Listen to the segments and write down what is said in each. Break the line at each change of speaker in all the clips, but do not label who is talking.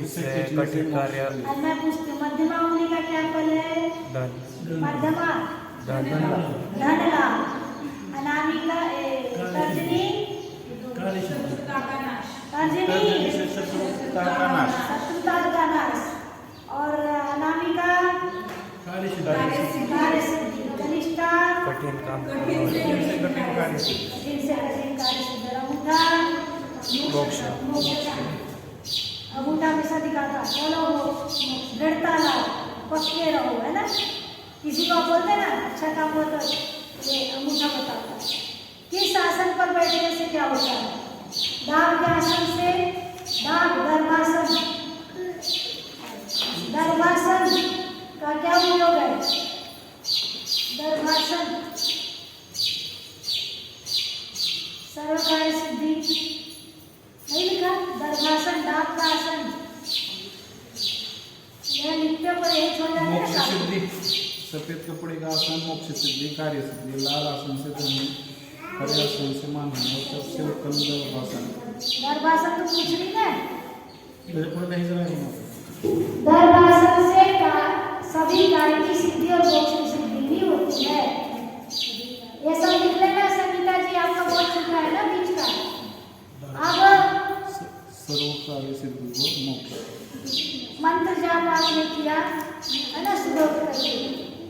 इससे कठिन कार्य।
अब मैं पूछती हूँ, मध्यमा उंगली का क्या फल है?
धन।
मध्यमा
धन।
धन लाभ। अनामिका तर्जनी तर्जनी
शत्रुता का नाश।
शत्रुता का नाश। और अनामिका कार्य सिद्धि। कनिष्ठा
कठिन काम।
कठिन से कठिन कार्य।
कठिन से कठिन कार्य सिद्ध। अंगूठा
मोक्ष।
अंगूठा हमेशा दिखाता चलो दृढ़ता लाओ, पक्के रहो, है ना। किसी को आप बोलते हैं ना अच्छा काम हुआ तो ये अंगूठा बताता है। किस आसन पर बैठने से क्या होता है? दाब के आसन से, दाब गर्भासन। गर्भासन का क्या उपयोग है? गर्भासन सर्वकार्य सिद्धि नहीं लिखा। गर्भासन दाब का आसन यह लिखते पर यही छोड़ जाते
मोक्ष
हैं।
सिद्धि। सफेद कपड़े का आसन मोक्ष सिद्धि कार्य सिद्धि। लाल आसन से धन, हरे आसन से मान और सबसे उत्तम गर्भासन।
गर्भासन तो पूछ रही है।
गर्भासन
से सभी कार्य की सिद्धि और मोक्ष की सिद्धि भी होती है। ये सब लिख लेना। संगीता जी आपका बहुत चुका है ना बीच का। अब
सर्व कार्य सिद्धि को मोक्ष।
मंत्र जाप आपने किया है ना, सुबह करके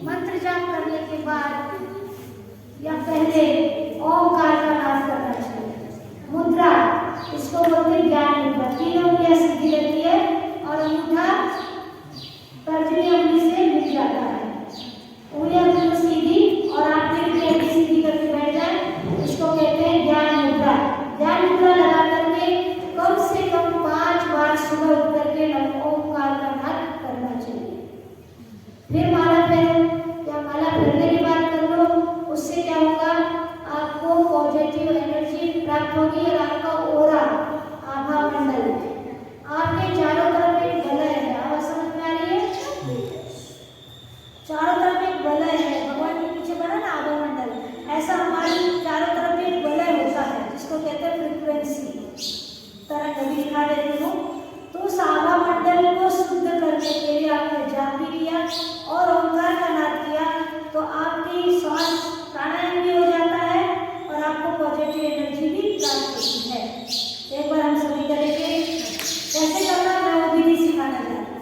मंत्र जाप करने के बाद या पहले ओमकार का नाम करना चाहिए। मुद्रा इसको बोलते हैं ज्ञान मुद्रा। तीनों उंगलियां सीधी रहती है और अंगूठा तर्जनी उंगली से मिल जाता है। उंगलियां बिल्कुल सीधी और आप भी सीधी करके बैठ जाए, इसको कहते हैं ज्ञान मुद्रा। ज्ञान मुद्रा लगा करके कम से कम 5 बार सुबह उठ करके ओमकार का नाद करना चाहिए। फिर माला फेरो, या माला फेरने की बात कर लो। उससे क्या होगा? आपको पॉजिटिव एनर्जी प्राप्त होगी और आपका ओरा आभा मंडल आपके चारों तरफ एक वलय है। आवाज समझ में आ रही है? चारों तरफ एक वलय है। भगवान के पीछे बना ना आभा मंडल, ऐसा हमारे चारों तरफ एक वलय होता है जिसको कहते हैं फ्रीक्वेंसी। तरंग अभी दिखा देती हूँ। तो उस आभा मंडल को शुद्ध करने के लिए आपने जाप भी किया और ओंकार का नाद किया, तो आपकी श्वास प्राणायाम भी हो जाता है और आपको पॉजिटिव एनर्जी भी प्राप्त होती है। एक बार हम सभी करेंगे। कैसे करना मैं वो भी नहीं सिखाना चाहती।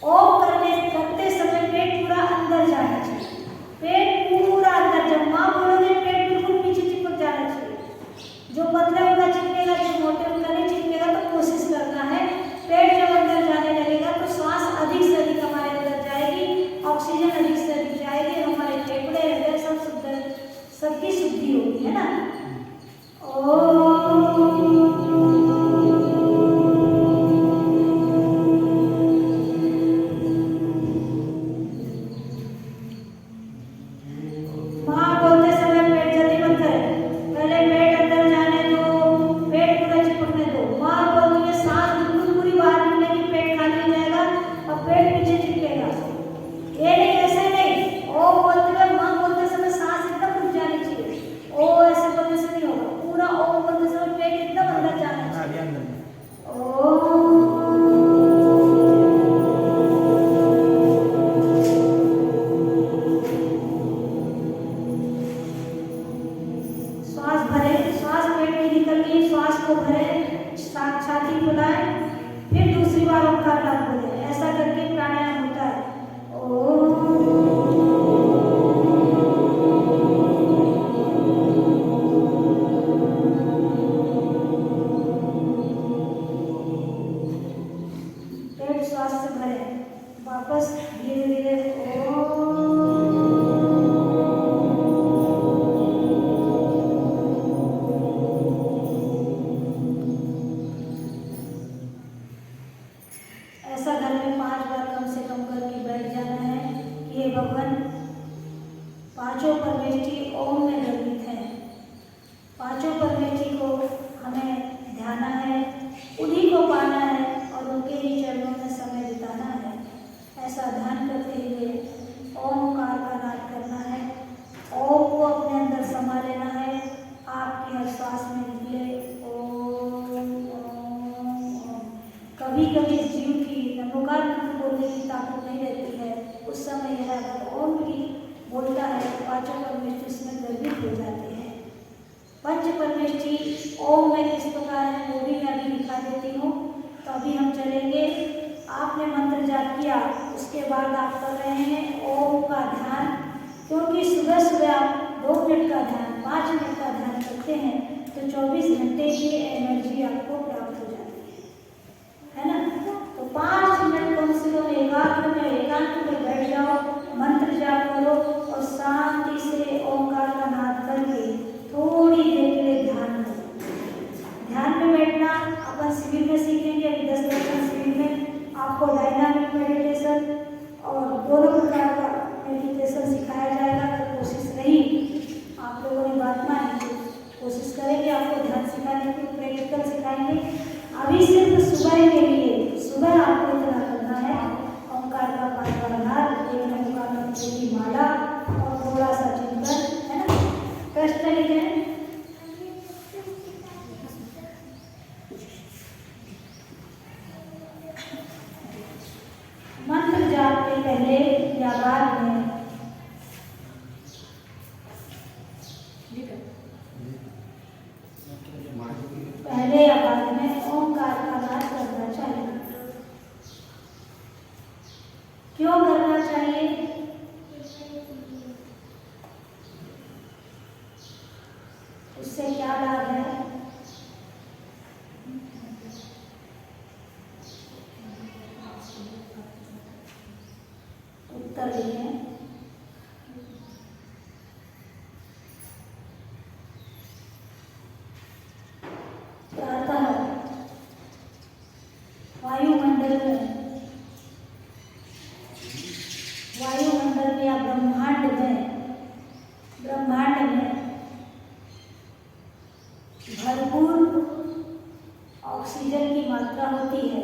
ओम करते समय पेट पूरा अंदर जाना चाहिए। पेट पूरा अंदर, जब माँ बोलोगे पेट बिल्कुल पीछे चिपक जाना चाहिए। जो पतले होगा चिपकेगा, जो मोटे होगा नहीं चिपकेगा। तो कोशिश करना है पेट जब अंदर जाने लगेगा तो श्वास अधिक से अधिक हमारे अंदर जाएगी, ऑक्सीजन अधिक से अधिक जाएगी, हमारे फेफड़े हृदय सब शुद्ध, सबकी शुद्धि होगी, है ना। माँ बोलते समय पेट जल्दी मत करें, पहले पेट अंदर जाने दो, पेट पूरा चिपकने दो। माँ बोलती है सांस बिल्कुल पूरी बाहर निकलेगी, पेट खाली हो जाएगा और पेट पीछे चिपकेगा। ये नहीं, ऐसे नहीं। ओ बोलते हुए माँ बोलते समय सांस एकदम रुक जानी चाहिए। ओ ऐसे बोलने से नहीं होगा। पूरा ओ बोलते समय पेट एकदम अंदर जाना चाहिए। श्वास भरे, श्वास पेट में निकल गई, श्वास को भरे, छाती फुलाए, फिर दूसरी बार ओंकार नाद बोले। ऐसा करके प्राणायाम होता है। पेट श्वास से भरे, वापस धीरे धीरे ऐसा परमेष्ठी ओम में किस प्रकार है वो भी मैं अभी दिखा देती हूँ। तो अभी हम चलेंगे। आपने मंत्र जाप किया, उसके बाद आप कर रहे हैं ओम का ध्यान, क्योंकि सुबह सुबह आप 2 मिनट का ध्यान, 5 मिनट का ध्यान करते हैं तो 24 घंटे की एनर्जी आपको प्राप्त हो जाती है ना। तो 5 मिनट कम से कम एकांत में बैठ जाओ, मंत्र जाप करो और शांति से ओंकार का नाद करके थोड़ी देर के लिए ध्यान करो। ध्यान में बैठना अपन शिविर में सीखेंगे। अभी 10 दिन शिविर में आपको डायनामिक मेडिटेशन और दोनों प्रकार का मेडिटेशन सिखाया जाएगा। अगर कोशिश रही, आप लोगों ने बात मानी तो कोशिश करेंगे आपको ध्यान सिखाने की, प्रैक्टिकल सिखाएंगे। अभी सिर्फ सुबह के लिए, सुबह आपको इतना करना है, ओंकार का 5 बार नाद, एक ओंकार मंत्र की माला और थोड़ा सा चिंतन, है ना। प्रश्न लिखें। मंत्र जाप के पहले या बाद में पहले या बाद में ओंकार का नाद करना चाहिए। क्यों करना चाहिए? उससे क्या लाभ है? उत्तर लिखें। प्रातः वायुमंडल या ब्रह्मांड में भरपूर ऑक्सीजन की मात्रा होती है।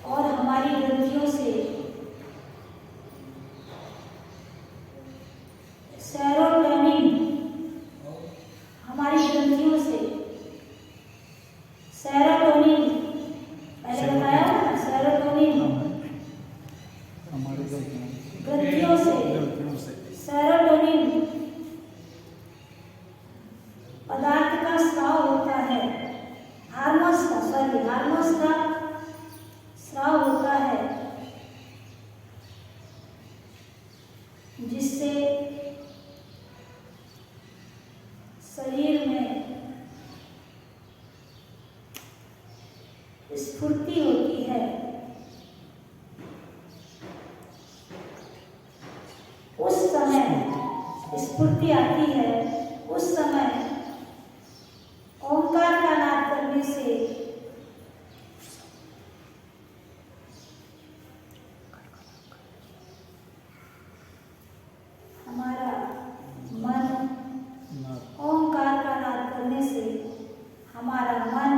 और हमारी ग्रंथियों से सेरोटोनिन, हमारी ग्रंथियों से सेरोटोनिन, पहले बताया ना, सेरोटोनिन
हमारे
ग्रंथियों से सेरोटोनिन पदार्थ का स्राव होता है, हार्मोन्स का स्राव होता है, जिससे शरीर में स्फूर्ति होती है। उस समय स्फूर्ति आती है, उस समय ओंकार का नाद करने से हमारा मन, ओंकार का नाद करने से हमारा मन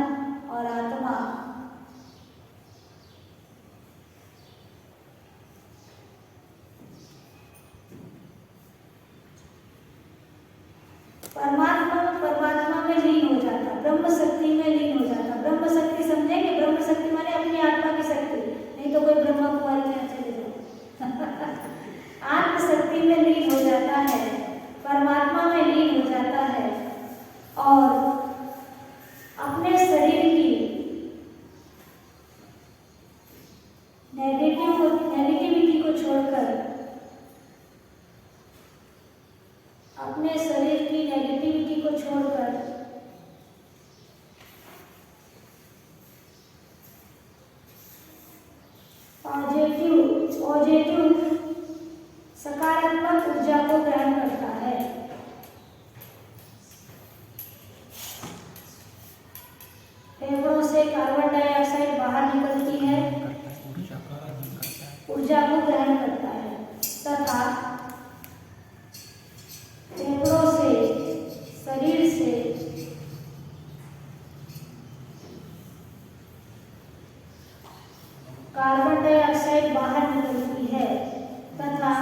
और आत्मा परमात्मा में लीन हो जाता, ब्रह्म शक्ति में लीन हो जाता। ब्रह्म शक्ति समझेंगे? ब्रह्म शक्ति माने अपनी आत्मा की शक्ति, नहीं तो कोई ब्रह्मा कुमारी में चले जाओ। आत्म शक्ति में लीन हो जाता है, परमात्मा में लीन हो जाता है और अपने शरीर की नेगेटिविटी को छोड़कर, अपने शरीर की नेगेटिविटी को छोड़कर पॉजिटिव सकारात्मक ऊर्जा को ग्रहण करता है। फेफड़ों से कार्बन डाइऑक्साइड बाहर निकलती है, ऊर्जा को ग्रहण करता है तथा फेफड़ों से, शरीर से कार्बन डाइऑक्साइड बाहर निकलती है तथा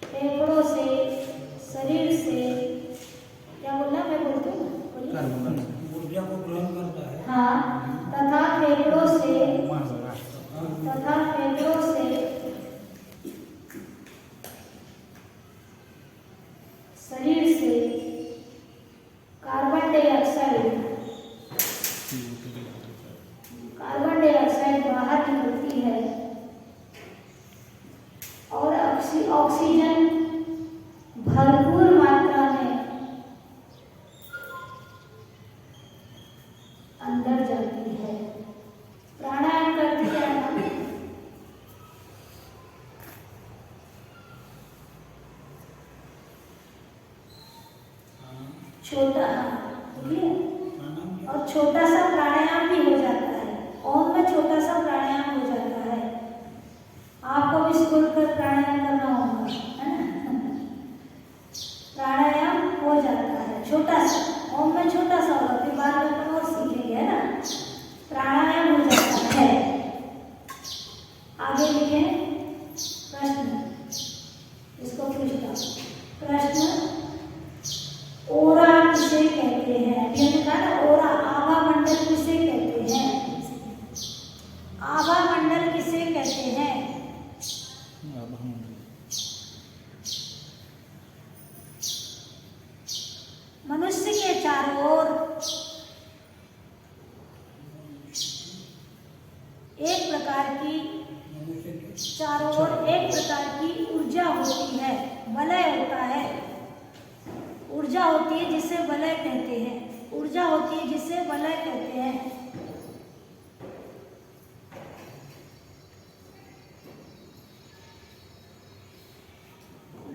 फेफड़ों से, शरीर से, क्या बोलना, मैं बोलती हूँ,
ऊर्जा को ग्रहण करता है।
हाँ, तथा फेफड़ों से छोटा, क्लियर।
प्राणायाम क्या?
और छोटा सा प्राणायाम भी हो जाता है, ओम में छोटा सा प्राणायाम हो जाता है। आपको भी स्कूल कर प्राणायाम करना होगा, है ना। प्राणायाम हो जाता है छोटा सा, ओम में छोटा सा होगा, फिर बाद में अपन और सीखेंगे, है ना। प्राणायाम हो जाता है। आगे लिखें प्रश्न, इसको पूछता प्रश्न, ओरा किसे कहते हैं? अभी हमने कहा ना ओरा, आभा मंडल किसे कहते हैं? आभा मंडल किसे कहते हैं? मनुष्य के चारों ओर एक प्रकार की,
मनुष्य के
चारों ओर एक प्रकार की ऊर्जा होती है, वलय होता है। ऊर्जा होती है जिसे वलय कहते हैं, ऊर्जा होती है जिसे वलय कहते हैं।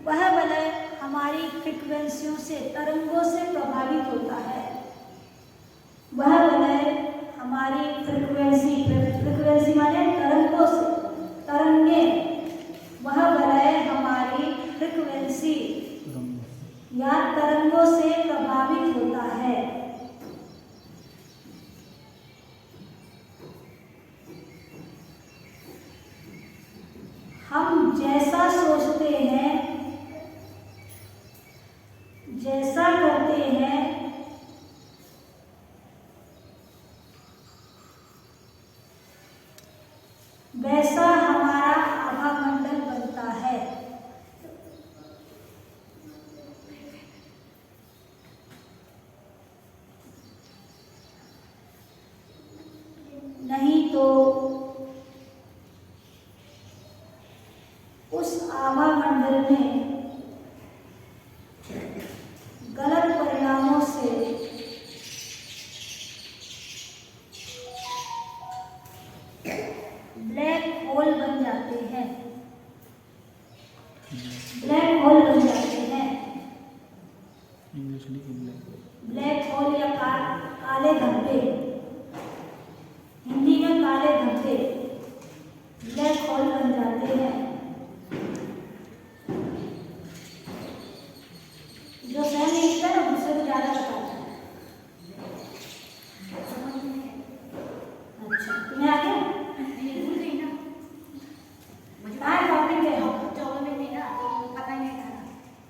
वह वलय हमारी फ्रीक्वेंसियों से, तरंगों से प्रभावित होता है। वह वलय हमारी फ्रीक्वेंसी, फ्रीक्वेंसी माने तरंगों से, तरंगे, वह वलय हमारी फ्रीक्वेंसी या तरंगों से प्रभावित होता है। हम जैसा सोचते हैं, जैसा करते हैं, वैसा हमारा आभामंडल बनता है। नहीं तो उस आभामंडल में गलत परिणामों से ब्लैक होल बन जाते हैं, ब्लैक होल बन जाते हैं।
इंग्लिश लिखिए।
ब्लैक होल या काले धब्बे, हिंदी में काले धब्बे, ब्लैक होल बन जाते हैं। जो सहन नहीं लिखता है ना, दूसरे को ज्यादा बताता है। अच्छा, तुम्हें आ गया?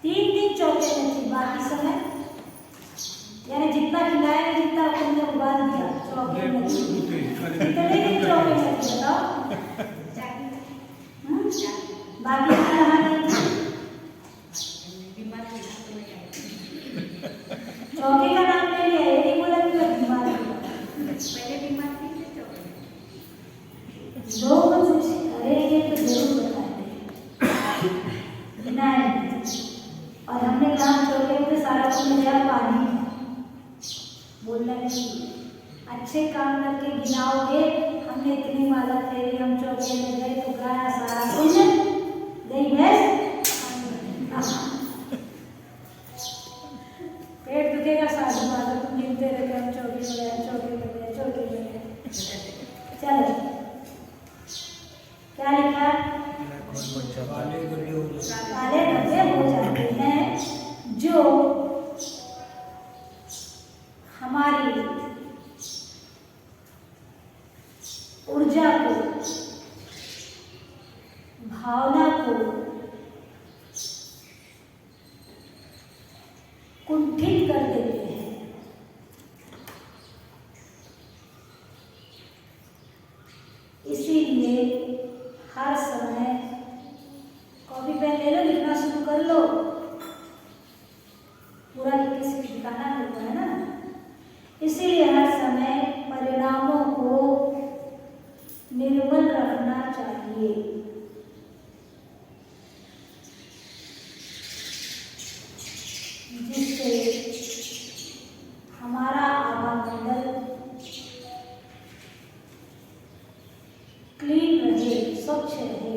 तीन चौके में थी, बाकी समय यानी जितना खिलाया जितना तुमने उबाल दिया चौके में थी। कितने दिन चौके में थी बताओ? बाकी कहाँ नहीं थी? चौके का नाम ले लिया, ये नहीं बोला कि मैं बीमार हूँ। लोग कुछ करेंगे तो जरूर बताएंगे, नहीं। और हमने काम चौके में सारा कुछ मिला पानी है, बोलना नहीं। अच्छे काम करके गिनाओगे, हमने इतनी माला फेरी, हम चौके में गए तो गाया सारा कुछ, गई भैंस, पेट दुखेगा साधु माता, तुम गिनते रहते हम चौके में गए, चौके में गए, चौके में गए। चलो क्या लिखा?
काले गड्ढे हो जाते हैं।
काले धब्बे हो जाते हैं जो हमारी ऊर्जा को, भावना को कुंठित कर देते हैं। इसीलिए हर समय कॉपी पेन ले लो, लिखना शुरू कर लो। पूरा लिख के सिर्फ दिखाना होता है ना। इसीलिए हर समय परिणामों को निर्मल रखना चाहिए। जिससे हमारा आभामंडल क्लीन रहे, स्वच्छ रहे।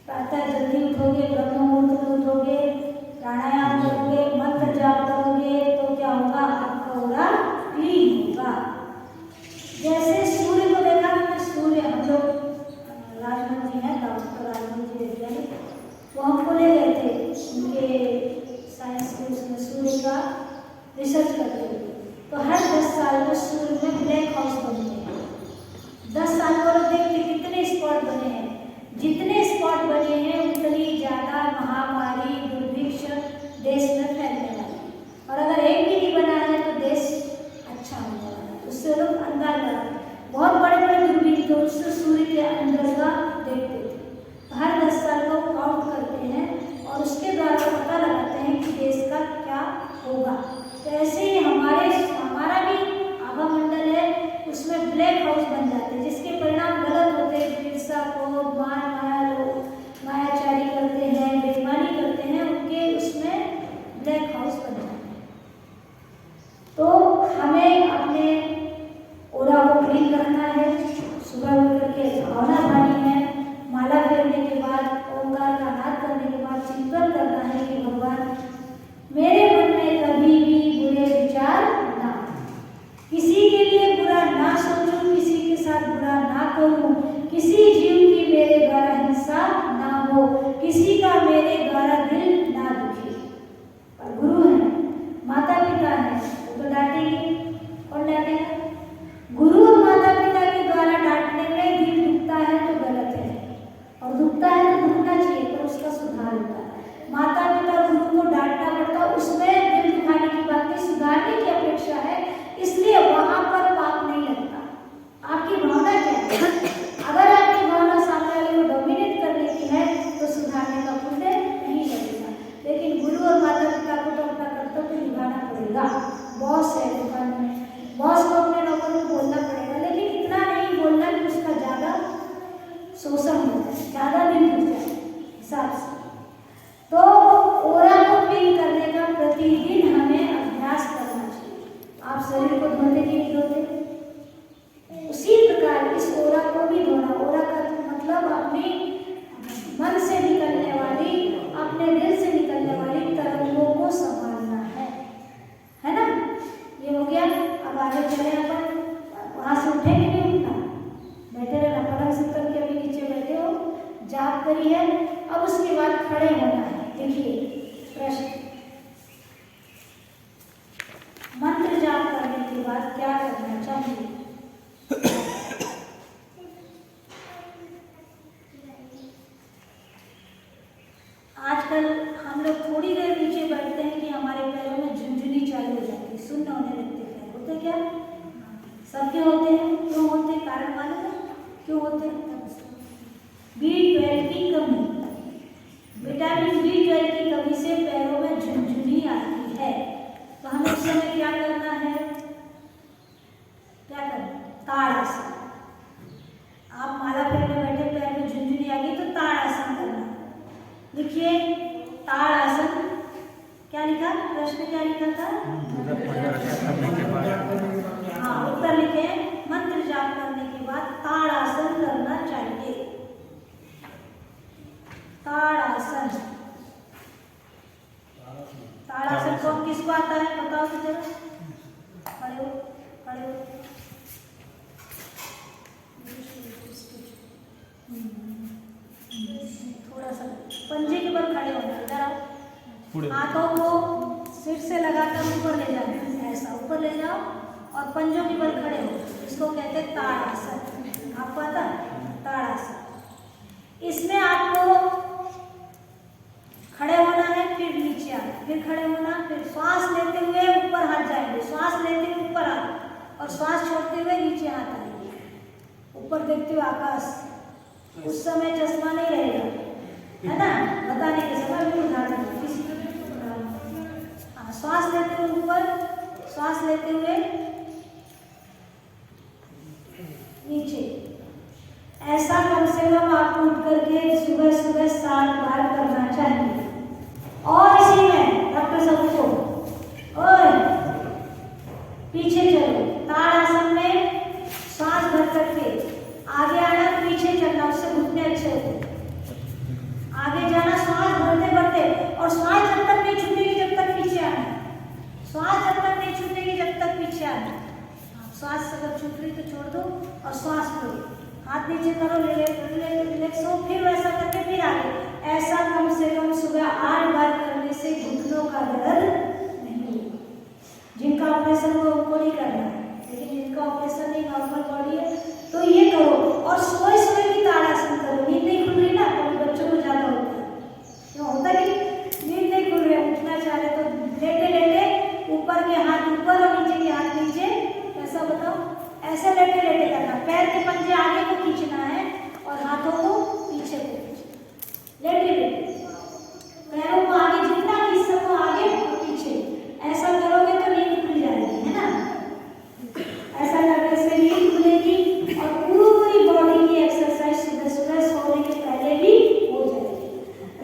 प्रातः जल्दी उठोगे, ब्रह्म मुहूर्त में उठोगे, प्राणायाम करोगे, मंत्र जाप करोगे तो क्या होगा, आपका ओरा क्लीन होगा। जैसे सूर्य को देखा कि सूर्य, हम लोग राजमन जी हैं, डॉक्टर राजमन जी वैज्ञानिक, वो हमको ले गए थे उनके साइंस के उसमें सूर्य का रिसर्च करते हुए। तो हर 10 साल में सूर्य में ब्लैक हाउस बनते हैं। 10 साल को देखते कितने स्पॉट बने हैं, जितने स्पॉट बने हैं उतनी ज़्यादा महामारी दुर्भिक्ष देश में फैलने वाली है। और अगर एक भी नहीं बना है तो देश अच्छा होने वाला है। उससे लोग अंदाज लगाते हैं। बहुत बड़े बड़े दूरबीन तो उससे सूर्य के अंदर का देखते थे। तो हर 10 साल को काउंट करते हैं और उसके द्वारा पता लगाते हैं कि देश का क्या होगा। तो ऐसे ही हमारा भी आभा मंडल है, उसमें ब्लैक हाउस बन जाते हैं, जिसके परिणाम गलत होते हैं। ईर्षा को मायाचारी करते हैं, बेईमानी करते हैं, उनके उसमें ब्लैक हाउस बन जाते हैं। तो हमें अपने ओरा को क्लीन करना है। सुबह उठ करके भावना पानी है, माला फेरने के बाद ओंकार का नाद करने के बाद चिंतन करना है कि भगवान मेरे मन में कभी भी बुरे विचार ना, किसी के लिए बुरा ना सोचूं, किसी के साथ बुरा ना करूं, किसी जीव की मेरे द्वारा हिंसा ना हो, किसी का मेरे द्वारा दिल ना दुखे। और गुरु है, माता पिता है, वो तो डांटेंगे, कौन डांटेगा? गुरु और माता पिता के द्वारा डांटने में दिल दुखता है तो गलत है, और दुखता है तो दुखना चाहिए, पर उसका सुधार होता है। माता पिता गुरु को डांटना पड़ता, उसमें दिल दुखाने की बात नहीं, सुधारने की अपेक्षा है, इसलिए वहां पर पाप नहीं लगता। आपकी भावना क्या है? अगर आपकी भावना सामने वाले को डोमिनेट करने की है तो सुधारने का पुण्य नहीं लगेगा। लेकिन गुरु और माता पिता को तो अपना कर्तव्य निभाना पड़ेगा। बॉस है दुकान में, बॉस को अपने नौकरों को बोलना पड़ेगा, लेकिन इतना नहीं बोलना कि उसका ज़्यादा शोषण हो जाए, ज़्यादा दिन हो जाए हिसाब से। तो ओरा को क्लीन करने का प्रतिदिन हमें अभ्यास करना चाहिए। आप शरीर को धोते कि नहीं धोते? उसी प्रकार इस ओरा को भी धोना। ओरा का मतलब अपने मन से निकलने वाली, अपने दिल से निकलने वाली तरंगों को संभालना है ना? ये हो गया। अब आगे चले अपन, वहाँ से उठे कि नहीं उठना, बैठे रहना, पलंग से उतर के अभी नीचे बैठे हो, जाप करी है। अब उसके बाद खड़े होना है। देखिए प्रश्न, मंत्र जाप करने के बाद क्या करना चाहिए? आजकल हम लोग थोड़ी देर नीचे बैठते हैं कि हमारे पैरों में झुनझुनी चालू हो जाती है, सुन्न होने लगते हैं। होते क्या? सबके होते हैं। क्यों होते हैं? कारण मालूम है क्यों होते हैं? B12 की कमी, विटामिन B12 की कमी से पैरों में झुनझुनी आती है। तो हमें उस समय क्या करना है? क्या करना? ताड़ासन। आप माला फेरने बैठे, पैर में झुनझुनी आ गई तो ताड़ासन करना। लिखिए ताड़ासन। क्या लिखा? प्रश्न क्या लिखा था? हाँ, उत्तर लिखे, मंत्र जाप करने के बाद ताड़ासन करना चाहिए। ताड़ासन। ताड़ासन कौन किसको आता है बताओ तो जरा। खड़े हो, खड़े हो। थोड़ा सा पंजे के बल खड़े होना, इधर आओ। हाथों को सिर से लगाकर ऊपर ले जाओ, ऐसा ऊपर ले जाओ और पंजों के बल खड़े हो। इसको कहते हैं ताड़ासन। आपको आता है? ताड़ासन। इसमें आपको खड़े होना है, फिर नीचे आना, फिर खड़े होना, फिर श्वास लेते हुए ऊपर हाथ जाएंगे, श्वास लेते हुए ऊपर हाथ, और श्वास छोड़ते हुए नीचे हाथ आएंगे, ऊपर देखते हुए आकाश। उस समय चश्मा नहीं रहेगा, है ना? बताने के समय बिल्कुल ध्यान रखना। हाँ, श्वास लेते हुए ऊपर, श्वास लेते हुए नीचे। ऐसा कम से कम आपको उठ करके सुबह सुबह 7 बार करना चाहिए। और इसी में डॉक्टर सबको और पीछे चलो, ताड़ासन में श्वास भर करके आगे आना, पीछे चलना, उससे घुटने अच्छे होते हैं। श्वास अगर छूट रही तो छोड़ दो और श्वास लो, हाथ नीचे करो, रिलैक्स हो, फिर वैसा करके फिर आगे। ऐसा कम से कम सुबह 8 बार करने से घुटनों का दर्द नहीं होगा। जिनका ऑपरेशन हो उनको नहीं करना है, लेकिन जिनका ऑपरेशन नहीं, नॉर्मल बॉडी है, तो ये करो। और सुबह सुबह भी ताड़ासन करो। नींद नहीं खुल रही ना, कभी बच्चों को ज़्यादा होता है, क्यों होता है कि नींद नहीं खुल रही, उठना चाह रहे तो लेटे लेटे ऊपर के हाथ ऊपर और नीचे के हाथ नीचे, ऐसा बताओ, ऐसे लेटे लेटे करना। पैर के पंजे आगे को खींचना है और हाथों को पीछे को खींचना, लेटे लेटे पैरों को आगे, जितना खींच सको आगे और पीछे। ऐसा करोगे तो नींद खुल जाएगी, है ना। ऐसा करने से नींद खुलेगी और पूरी बॉडी की एक्सरसाइज सुबह सुबह सोने के पहले भी हो जाएगी।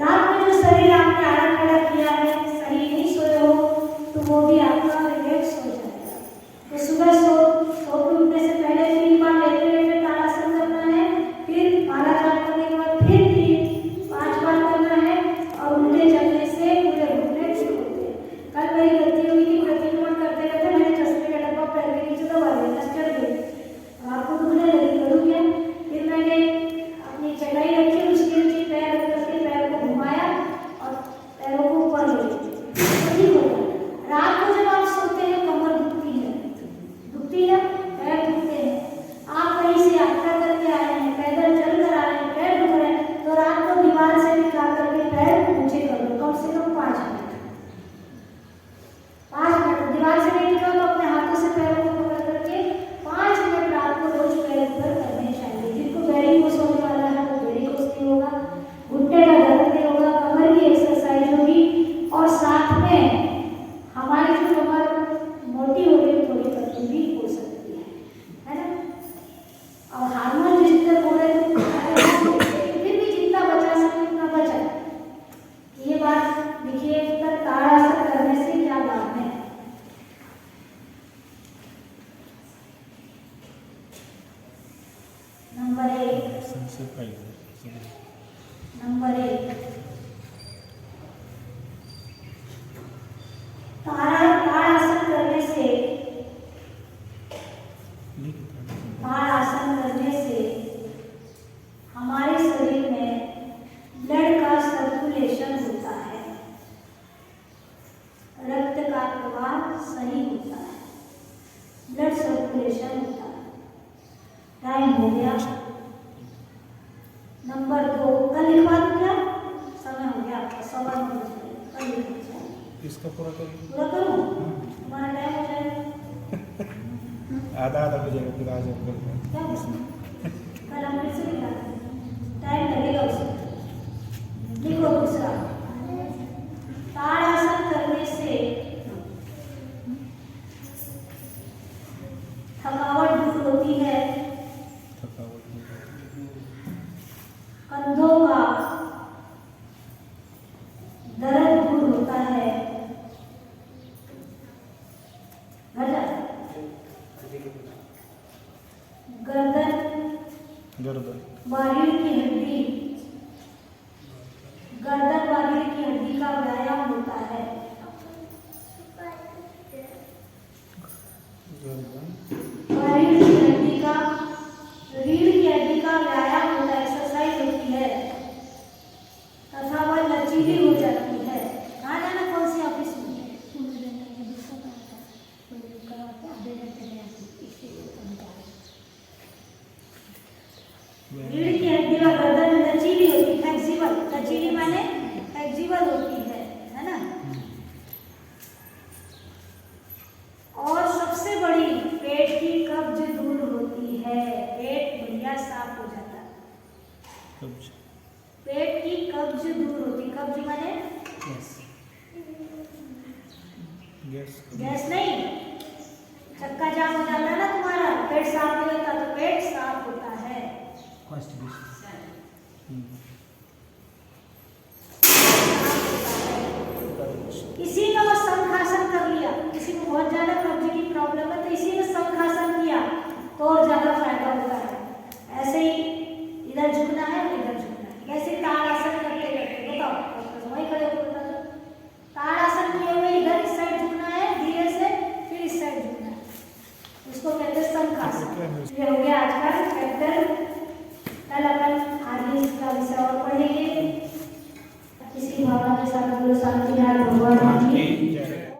रात में जो शरीर आपने आड़ा खड़ा किया है, सही नहीं सोए हो, तो वो भी आपका रिलैक्स हो जाएगा। तो सुबह सो के उठने से पहले 3 बार लेटे लेटे ताड़ासन करना है, फिर माला जाप करने के बाद फिर 5 बार करना है, और उल्टे चलने से पूरे घुटने ठीक होते हैं। कल मेरी गलती हुई कि प्रतिक्रमण करते करते मैंने चश्मे का डब्बा पैर के नीचे दबा दिया, चढ़ गई, आपको दुखने लगी, करूँ क्या? फिर मैंने अपनी चटाई रखी, उसके नीचे पैर रख करके पैर को घुमाया और पैरों को ऊपर ले लिया, ठीक हो गया। रात को जब आप सोते हैं कमर दुखती है, पैर दुखते हैं, आप कहीं से यात्रा करके आए हैं, पैदल चल कर आए हैं, पैर दुख रहे हैं, तो रात को दीवार से टिका करके पैर ऊंचे कर लो, कम से कम 5 मिनट। 5 मिनट दीवार से नहीं टिका तो अपने हाथों से पैरों को पकड़ करके 5 मिनट रात को रोज पैर ऊपर करने चाहिए। जिनको बेरिकोस होने वाला है वो बेरिकोस नहीं होगा, घुटने का दर्द नहीं होगा, कमर की एक्सरसाइज होगी, और साथ में हमारी जो कमर मोटी हो गई थोड़ी पतली भी हो सकती है ना। और हार्मोन डिस्टर्ब हो रहे तो फिर भी जितना बचा सके उतना बचा। ये बात देखिए, ताड़ासन करने से क्या लाभ है। नंबर 1 ताड़ासन करने से हमारे शरीर में ब्लड का सर्कुलेशन होता है, रक्त का प्रवाह सही होता है, ब्लड सर्कुलेशन होता है। टाइम हो गया। नंबर 2 कल लिखवा दूं क्या? समय हो गया आपका, 9:15 बज गए, कल लिखवा चाहिए।
इसका पूरा
पूरा करूँ? हमारा टाइम हो जाएगा,
आधा हो जाएगा, फिर आ जाएगा
क्या उसमें कल हम फिर से लिखा टाइम लगेगा उसमें। लिखो दूसरा, ताड़ासन करने से थकावट दूर होती है, कंधों का दर्द दूर होता है, गर्दन वारीड़ की हड्डी, गर्दन वारीड़ की हड्डी का व्यायाम होता है। वारीड़ की हड्डी का, रीढ़ की हड्डी का व्यायाम होता है, एक्सरसाइज होती है तथा वह लचीली हो जाती है। कहाँ जाना, कौन सी ऑफिस में? रीढ़ की हड्डी का गर्दन लचीली होती है, फ्लेक्सिबल, लचीली माने फ्लेक्सिबल होती है ना। और सबसे बड़ी, पेट की कब्ज दूर होती है, पेट बढ़िया साफ हो जाता है। पेट की कब्ज दूर होती, कब्ज माने गैस